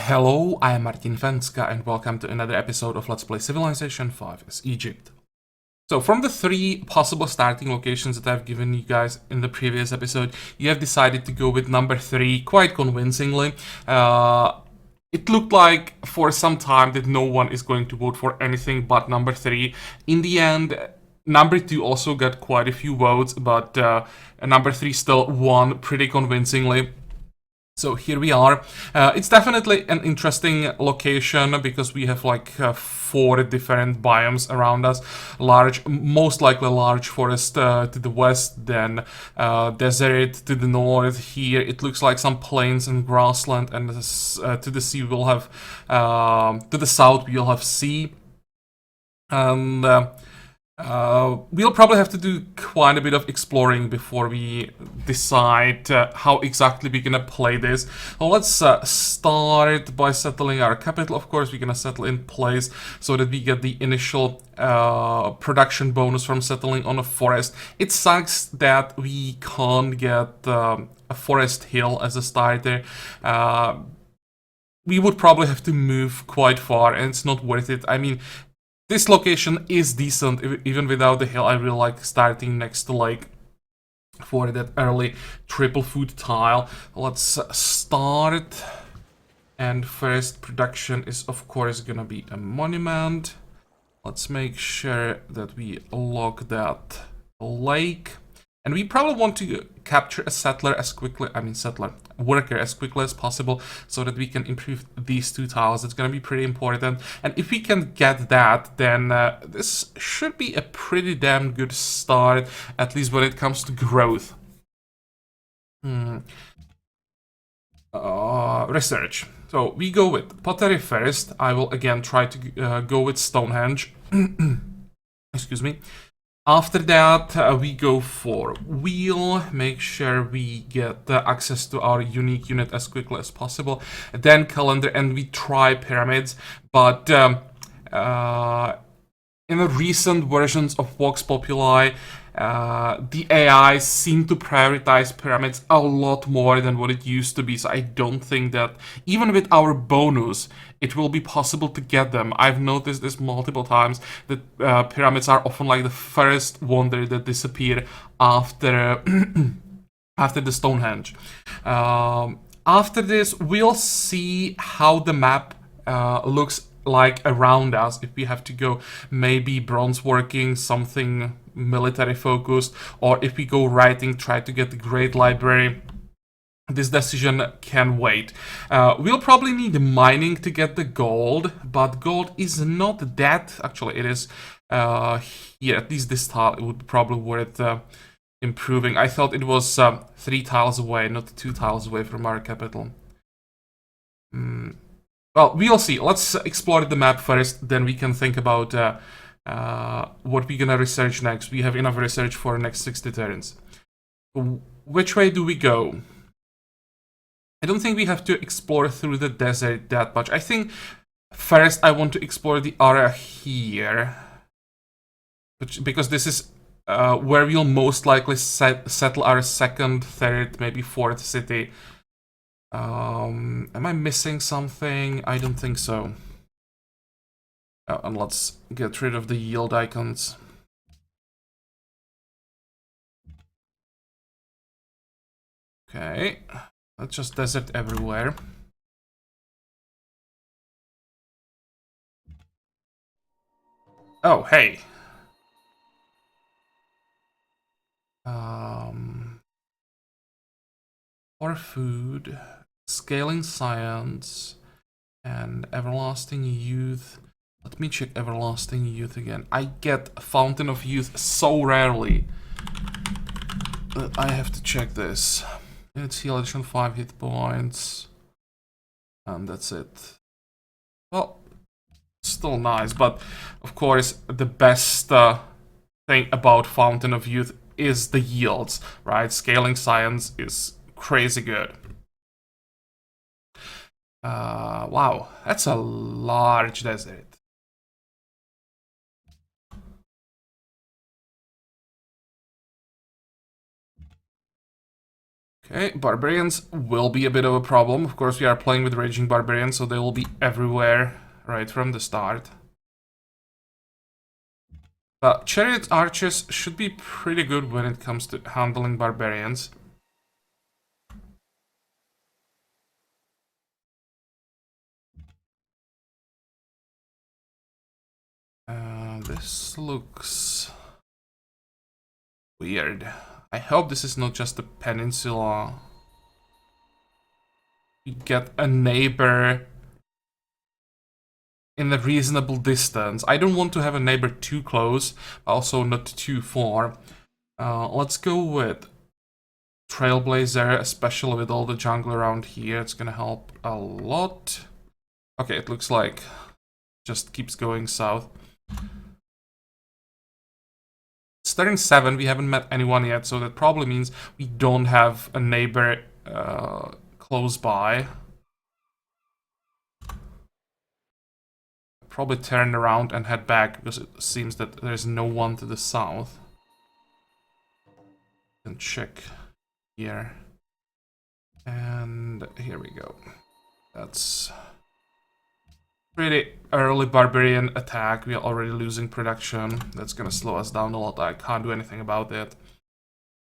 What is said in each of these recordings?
Hello, I am Martin Fencka and welcome to another episode of Let's Play Civilization 5 as Egypt. So from the three possible starting locations that I've given you guys in the previous episode, you have decided to go with number 3 quite convincingly. It looked like for some time that no one is going to vote for anything but number 3. In the end, number 2 also got quite a few votes, but number 3 still won pretty convincingly. So here we are. It's definitely an interesting location because we have like 4 different biomes around us. Most likely large forest to the west, then desert to the north. Here it looks like some plains and grassland, and to the sea we'll have, to the south we'll have sea. And we'll probably have to do quite a bit of exploring before we decide how exactly we're gonna play this. Well, let's start by settling our capital. Of course, we're gonna settle in place so that we get the initial production bonus from settling on a forest. It sucks that we can't get a forest hill as a starter. We would probably have to move quite far, and it's not worth it. I mean, this location is decent, even without the hill. I really like starting next to lake for that early triple food tile. Let's start. And first production is, of course, gonna be a monument. Let's make sure that we lock that lake. And we probably want to capture a worker as quickly as possible so that we can improve these 2 tiles. It's gonna be pretty important. And if we can get that, then this should be a pretty damn good start, at least when it comes to growth. Research. So we go with pottery first. I will again try to go with Stonehenge. Excuse me. After that, we go for wheel, make sure we get access to our unique unit as quickly as possible. Then calendar, and we try pyramids. But in the recent versions of Vox Populi, the AI seem to prioritize pyramids a lot more than what it used to be. So I don't think that even with our bonus, it will be possible to get them. I've noticed this multiple times, that pyramids are often like the first wonder that disappear after after the Stonehenge. After this, we'll see how the map looks like around us. If we have to go maybe bronze working, something military focused, or if we go writing, try to get the great library. This decision can wait. We'll probably need mining to get the gold, but gold is not that. Actually, it is here. At least this tile, it would probably worth improving. I thought it was 3 tiles away, not 2 tiles away from our capital. Well, we'll see. Let's explore the map first, then we can think about what we're gonna research next. We have enough research for next 60 turns. Which way do we go? I don't think we have to explore through the desert that much. I think first I want to explore the area here, because this is where we'll most likely settle our second, third, maybe 4th city. Am I missing something? I don't think so. And let's get rid of the yield icons. Okay. That's just desert everywhere. Oh, hey. For food, scaling science, and everlasting youth. Let me check everlasting youth again. I get Fountain of Youth so rarely that I have to check this. It's heal additional 5 hit points. And that's it. Well, still nice, but of course the best thing about Fountain of Youth is the yields, right? Scaling science is crazy good. Wow, that's a large desert. Okay, Barbarians will be a bit of a problem. Of course, we are playing with Raging Barbarians, so they will be everywhere right from the start. But Chariot Archers should be pretty good when it comes to handling Barbarians. This looks weird. I hope this is not just a peninsula. We get a neighbor in a reasonable distance. I don't want to have a neighbor too close, also not too far. Let's go with Trailblazer, especially with all the jungle around here. It's gonna help a lot. Okay, it looks like just keeps going south. It's turn 7, we haven't met anyone yet, so that probably means we don't have a neighbor close by. Probably turn around and head back, because it seems that there's no one to the south. And check here. And here we go. That's pretty early Barbarian attack. We are already losing production. That's gonna slow us down a lot. I can't do anything about it.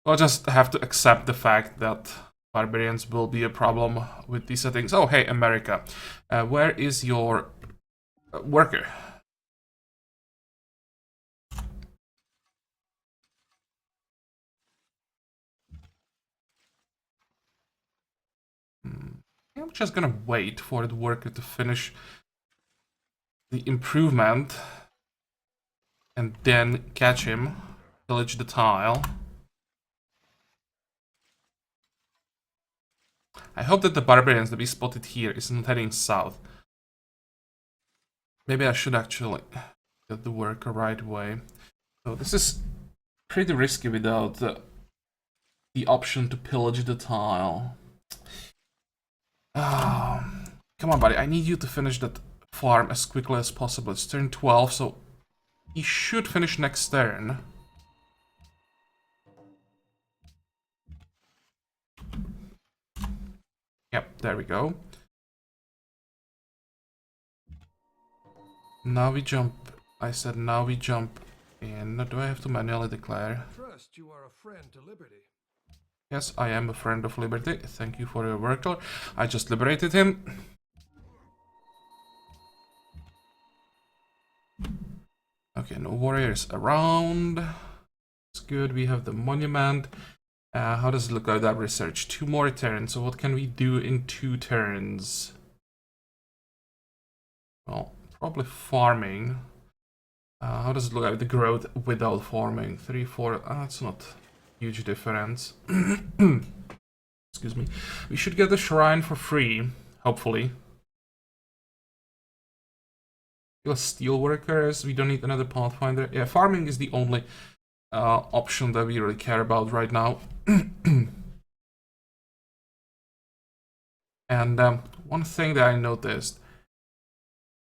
We'll just have to accept the fact that Barbarians will be a problem with these settings. Oh, hey, America. Where is your worker? I'm just gonna wait for the worker to finish the improvement and then catch him, pillage the tile. I hope that the Barbarians that we spotted here isn't heading south. Maybe I should actually get the worker right away. So this is pretty risky without the option to pillage the tile. Come on, buddy. I need you to finish that farm as quickly as possible. It's turn 12, so he should finish next turn. Yep, there we go. Now we jump. I said now we jump in. Do I have to manually declare? Trust you are a friend to liberty. Yes, I am a friend of liberty. Thank you for your worker. I just liberated him. Okay, no warriors around. It's good. We have the monument. How does it look like that research? 2 more turns. So what can we do in 2 turns? Well, probably farming. How does it look like the growth without farming? 3, 4. That's not huge difference. Excuse me. We should get the shrine for free, hopefully. Steel workers. We don't need another pathfinder. Yeah, farming is the only option that we really care about right now. And one thing that I noticed.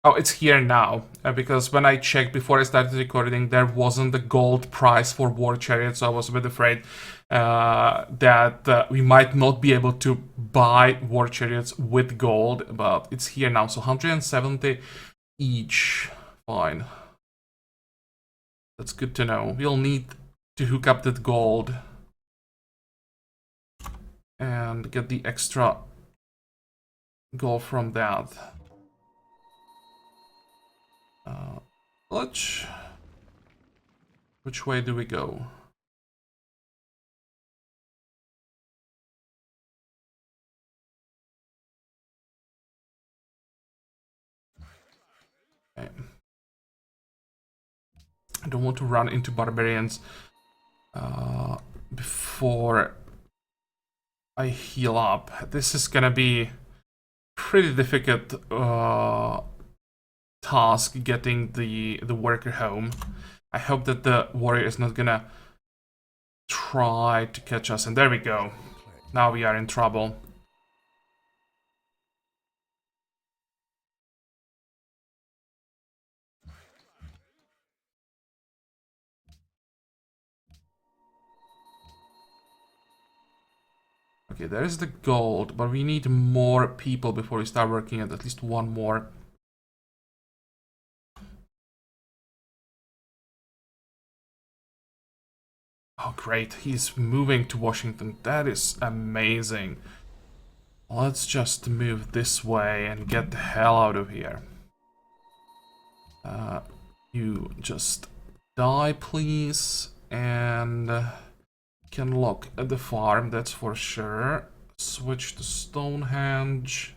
Oh, it's here now, because when I checked before I started recording, there wasn't the gold price for War Chariot, so I was a bit afraid that we might not be able to buy War Chariots with gold, but it's here now, so 170 each. Fine. That's good to know. We'll need to hook up that gold and get the extra gold from that. Which way do we go? Okay. I don't want to run into Barbarians before I heal up. This is gonna be pretty difficult task getting the worker home. I hope that the warrior is not gonna try to catch us. And there we go. Now we are in trouble. Okay, Okay, there's the gold, but we need more people before we start working at least one more. Oh, great. He's moving to Washington. That is amazing. Let's just move this way and get the hell out of here. You just die, please. And can look at the farm, that's for sure. Switch to Stonehenge.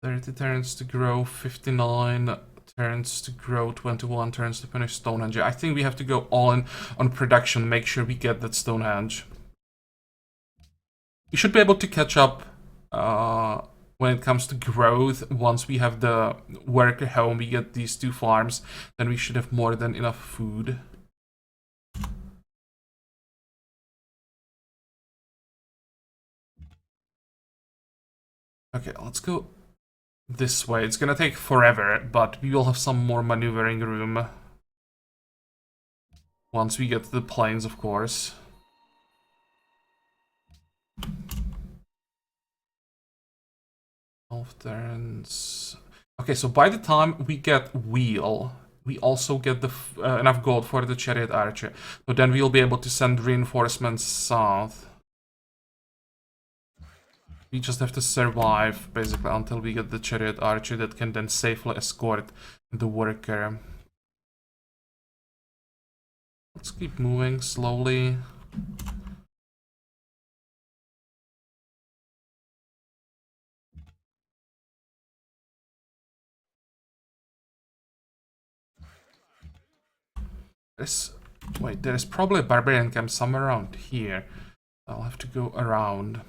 $30 turns to grow, 59 turns to grow, 21 turns to finish Stonehenge. I think we have to go all in on production, make sure we get that Stonehenge. We should be able to catch up when it comes to growth. Once we have the worker home, we get these 2 farms, then we should have more than enough food. Okay, let's go this way. It's gonna take forever, but we will have some more maneuvering room once we get to the plains, of course. Turns. Okay, so by the time we get wheel, we also get the enough gold for the chariot archer. So then we'll be able to send reinforcements south. We just have to survive, basically, until we get the chariot archer that can then safely escort the worker. Let's keep moving slowly. Wait, there's probably a barbarian camp somewhere around here. I'll have to go around.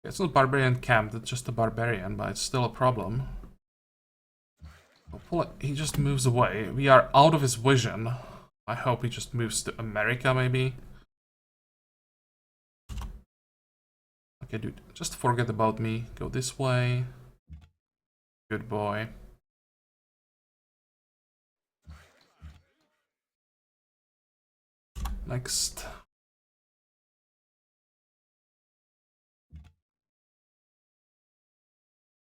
It's not a barbarian camp, it's just a barbarian, but it's still a problem. He just moves away. We are out of his vision. I hope he just moves to America, maybe. Okay, dude, just forget about me. Go this way. Good boy. Next.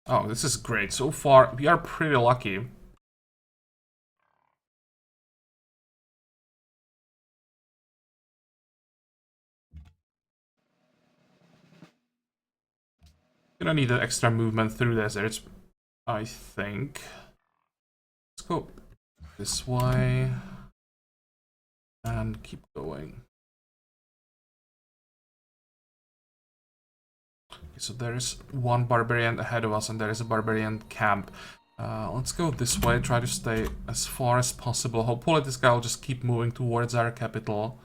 Oh, this is great. So far, we are pretty lucky. Gonna need an extra movement through deserts, I think. Let's go this way. And keep going. So there is one barbarian ahead of us, and there is a barbarian camp. Let's go this way, try to stay as far as possible. Hopefully this guy will just keep moving towards our capital.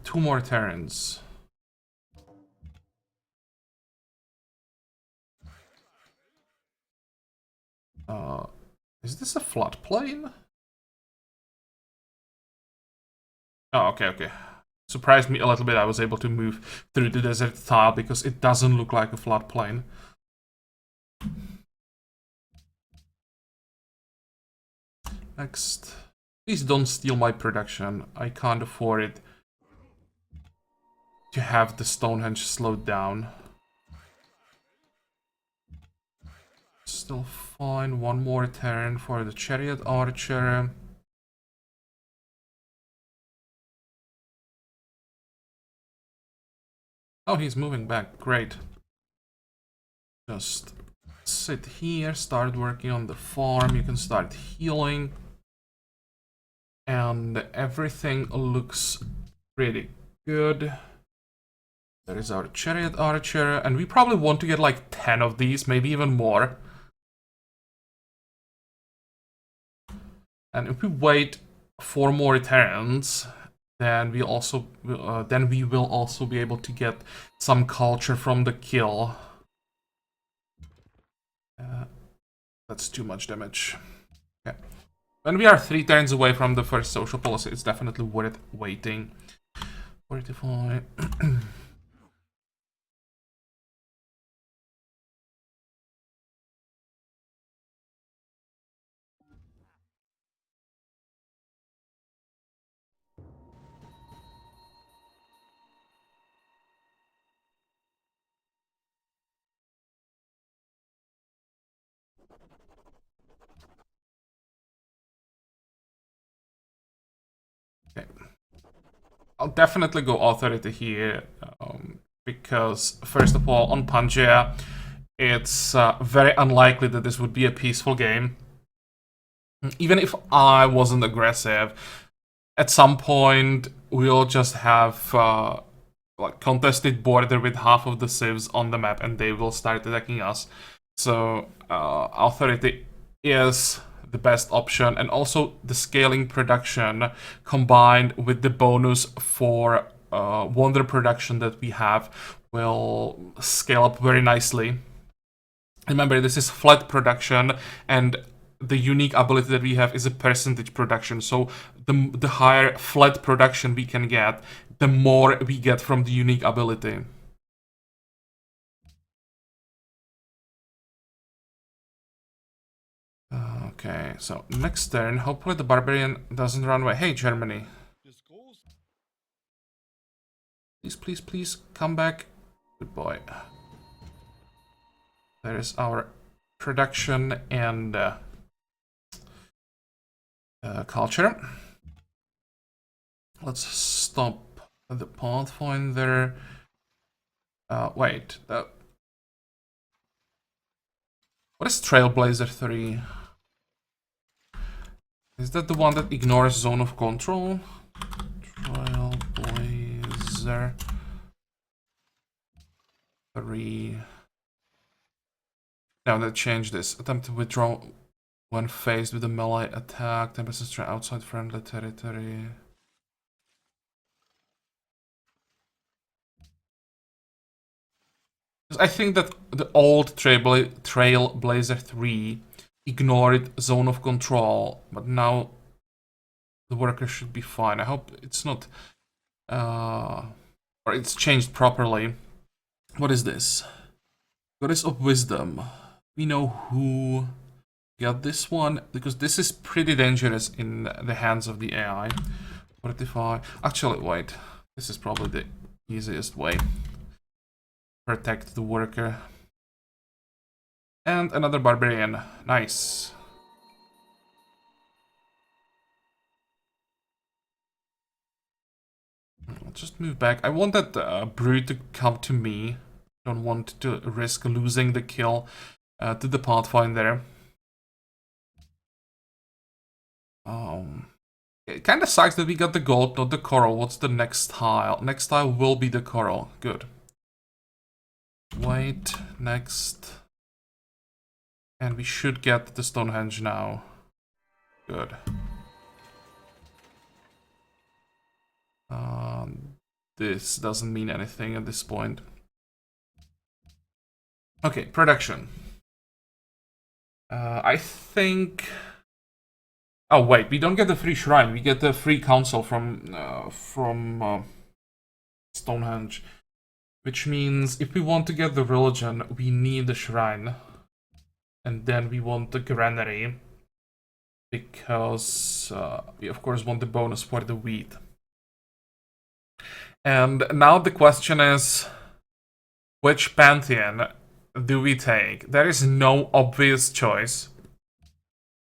Two more turns. Is this a floodplain? Oh, okay. Surprised me a little bit. I was able to move through the desert tile because it doesn't look like a floodplain. Next. Please don't steal my production. I can't afford it to have the Stonehenge slowed down. Still fine. One more turn for the chariot archer. Oh, he's moving back. Great. Just sit here, start working on the farm. You can start healing. And everything looks pretty good. There is our chariot archer. And we probably want to get like 10 of these, maybe even more. And if we wait 4 more turns, then we will also be able to get some culture from the kill. That's too much damage. Okay. When we are 3 turns away from the first social policy, it's definitely worth waiting. 45. Okay. I'll definitely go authority here, because first of all, on Pangea, it's very unlikely that this would be a peaceful game. Even if I wasn't aggressive, at some point we'll just have like contested border with half of the civs on the map, and they will start attacking us. So authority is the best option, and also the scaling production combined with the bonus for wonder production that we have will scale up very nicely. Remember, this is flat production, and the unique ability that we have is a percentage production. So the higher flat production we can get, the more we get from the unique ability. Okay, so next turn, hopefully the Barbarian doesn't run away. Hey, Germany. Please, please, please, come back. Good boy. There is our production and culture. Let's stop the Pathfinder. Wait. What is Trailblazer 3? Is that the one that ignores zone of control? Trailblazer 3. Now they changed this. Attempt to withdraw when faced with a melee attack. 10% outside friendly territory. I think that the old Trailblazer 3 ignored zone of control, but now the worker should be fine. I hope it's not, or it's changed properly. What is this? Goddess of Wisdom. We know who got this one, because this is pretty dangerous in the hands of the AI. 45. Actually, wait. This is probably the easiest way. Protect the worker. And another Barbarian. Nice. I'll just move back. I want that brute to come to me. Don't want to risk losing the kill to the Pathfinder. It kind of sucks that we got the gold, not the coral. What's the next tile? Next tile will be the coral. Good. Wait, next. And we should get the Stonehenge now. Good. This doesn't mean anything at this point. Okay, production. I think... Oh wait, we don't get the free shrine. We get the free council from Stonehenge. Which means if we want to get the religion, we need the shrine. And then we want the granary. Because we of course want the bonus for the wheat. And now the question is, which pantheon do we take? There is no obvious choice.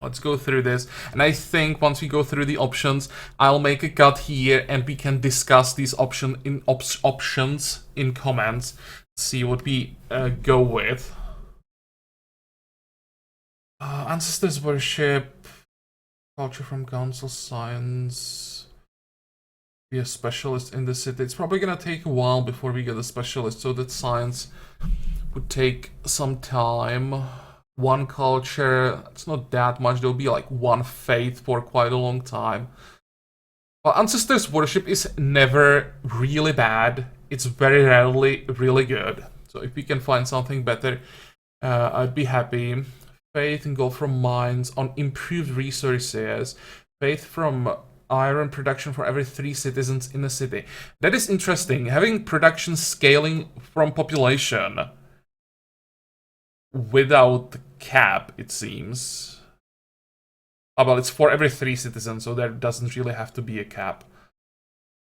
Let's go through this. And I think once we go through the options, I'll make a cut here and we can discuss these options in comments. See what we go with. Ancestors worship, culture from council, science. Be a specialist in the city. It's probably gonna take a while before we get a specialist, so that science would take some time. One culture, it's not that much. There'll be like one faith for quite a long time. Well, ancestors worship is never really bad. It's very rarely really good. So if we can find something better, I'd be happy. Faith and gold from mines on improved resources. Faith from iron production for every 3 citizens in a city. That is interesting. Having production scaling from population without cap, it seems. Oh, well, it's for every 3 citizens, so there doesn't really have to be a cap.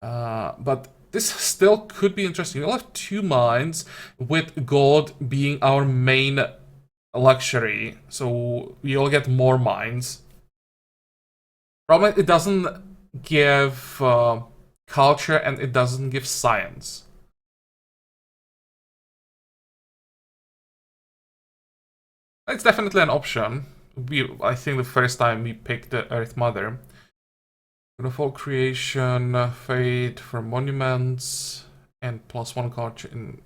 But this still could be interesting. We'll have 2 mines, with gold being our main luxury, so we all get more mines. Problem, it doesn't give culture, and it doesn't give science. It's definitely an option. I think the first time we picked the Earth Mother. Beautiful creation, fate for monuments, and +1 culture in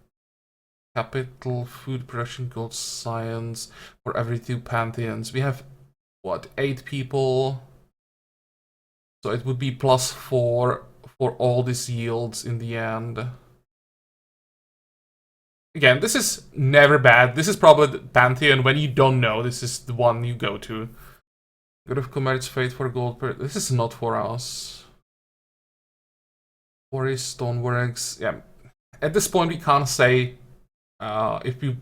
capital, food production, gold, science for every 2 pantheons. We have, what, 8 people? So it would be +4 for all these yields in the end. Again, this is never bad. This is probably the pantheon when you don't know. This is the one you go to. God of Commerce, fate for gold. This is not for us. Quarries, stoneworks. Yeah. At this point, we can't say if we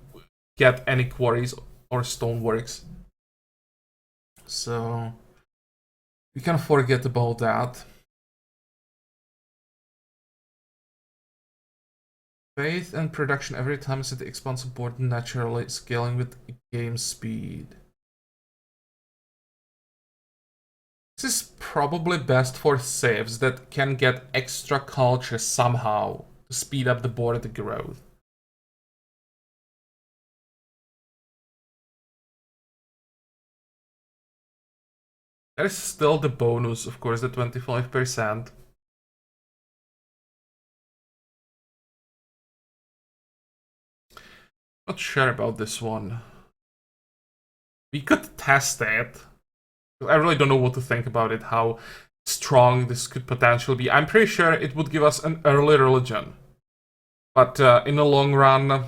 get any quarries or stoneworks. So we can forget about that. Faith and production every time is at the expense of board naturally scaling with game speed. This is probably best for civs that can get extra culture somehow to speed up the board growth. There's still the bonus, of course, the 25%. Not sure about this one. We could test it. I really don't know what to think about it, how strong this could potentially be. I'm pretty sure it would give us an early religion. But in the long run,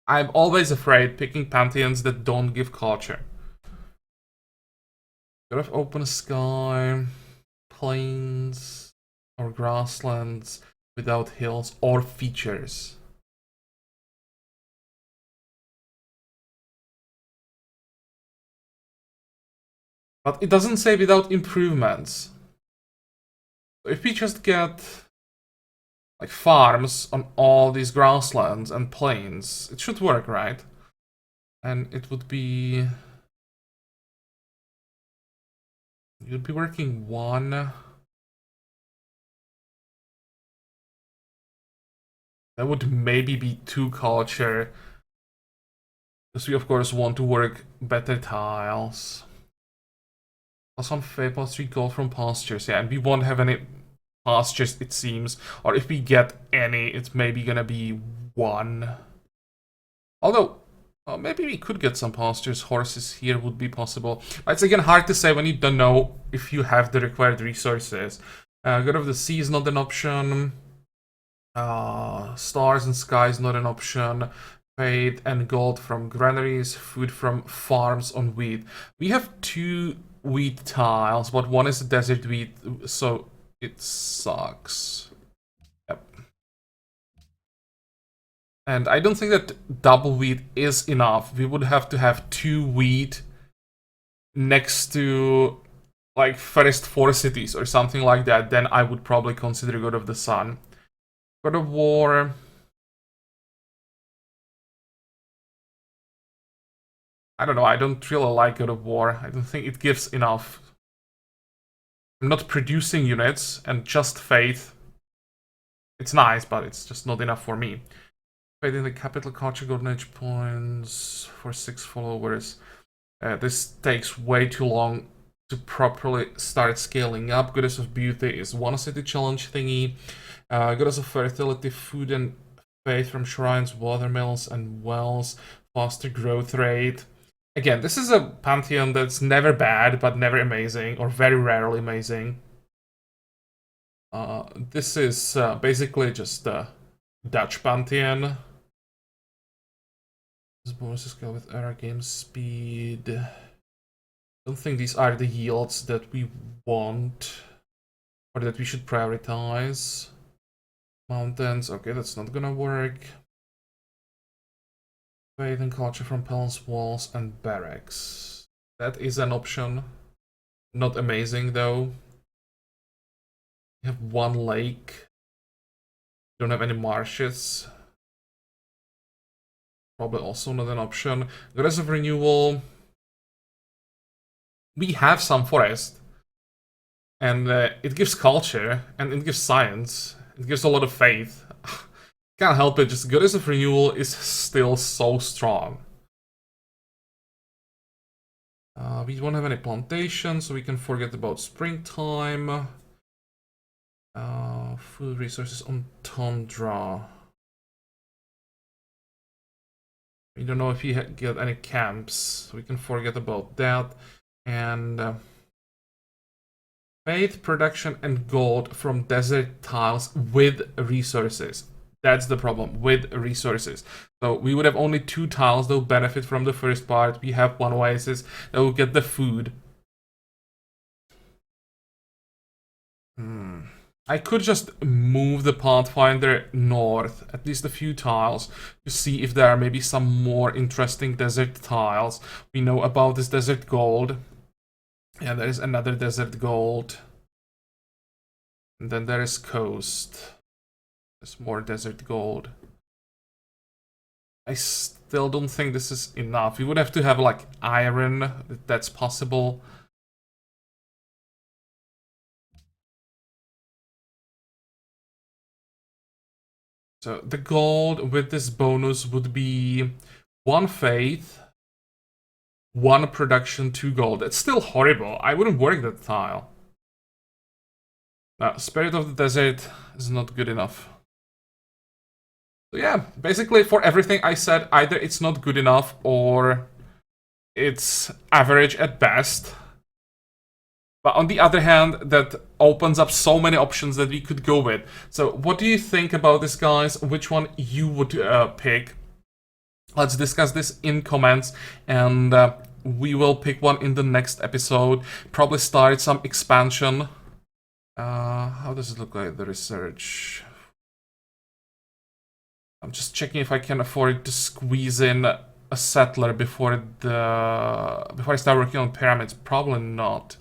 I'm always afraid picking pantheons that don't give culture. God of open sky, plains, or grasslands without hills or features. But it doesn't say without improvements. So if we just get like farms on all these grasslands and plains, it should work, right? And it would be... You'd be working 1. That would maybe be 2 culture. Because we of course want to work better tiles. +1 fate, +3 gold from pastures. Yeah, and we won't have any pastures, it seems. Or if we get any, it's maybe gonna be 1. Although, maybe we could get some pastures. Horses here would be possible. But it's again hard to say when you don't know if you have the required resources. God of the Sea is not an option. Stars and Sky is not an option. Fate and gold from granaries. Food from farms on wheat. We have 2 wheat tiles, but 1 is a desert wheat, so it sucks. Yep. And I don't think that double wheat is enough. We would have to have 2 wheat next to like first 4 cities or something like that. Then I would probably consider God of the Sun. God of War. I don't know, I don't really like God of War. I don't think it gives enough. I'm not producing units, and just Faith. It's nice, but it's just not enough for me. Faith in the capital culture, golden age points for 6 followers. This takes way too long to properly start scaling up. Goddess of Beauty is 1 city challenge thingy. Goddess of Fertility, food and faith from shrines, watermills, and wells. Faster growth rate. Again, this is a pantheon that's never bad, but never amazing, or very rarely amazing. This is basically just a Dutch pantheon. This bonus scale with error game speed. Don't think these are the yields that we want or that we should prioritize. Mountains, okay, that's not gonna work. Faith and culture from palace walls and barracks. That is an option. Not amazing though. We have one lake. Don't have any marshes. Probably also not an option. Goddess of Renewal. We have some forest. And it gives culture, and it gives science. It gives a lot of faith. Can't help it, just Goddess of Renewal is still so strong. We don't have any plantations, so we can forget about springtime. Food resources on Tundra. We don't know if we get any camps, so we can forget about that. And faith, production, and gold from desert tiles with resources. That's the problem, with resources. So we would have only 2 tiles that will benefit from the first part. We have 1 oasis that will get the food. I could just move the Pathfinder north, at least a few tiles, to see if there are maybe some more interesting desert tiles. We know about this desert gold. Yeah, there is another desert gold. And then there is coast. There's more desert gold. I still don't think this is enough. We would have to have like iron, if that's possible. So the gold with this bonus would be 1 faith, 1 production, 2 gold. It's still horrible. I wouldn't work that tile. No, Spirit of the Desert is not good enough. So yeah, basically for everything I said, either it's not good enough or it's average at best. But on the other hand, that opens up so many options that we could go with. So what do you think about this, guys? Which one you would pick? Let's discuss this in comments, and we will pick one in the next episode. Probably start some expansion. How does it look like, the research? I'm just checking if I can afford to squeeze in a settler before I start working on pyramids. Probably not.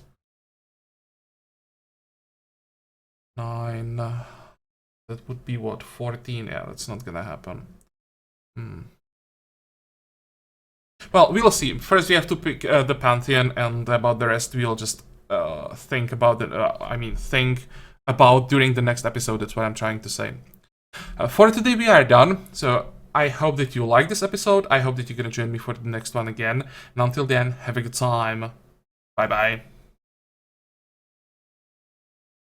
9. That would be what, 14? Yeah, that's not gonna happen. Well, we'll see. First, we have to pick the pantheon, and about the rest, we'll just think about it. Think about during the next episode. That's what I'm trying to say. For today, we are done. So I hope that you like this episode. I hope that you're gonna join me for the next one again. And until then, have a good time. Bye bye.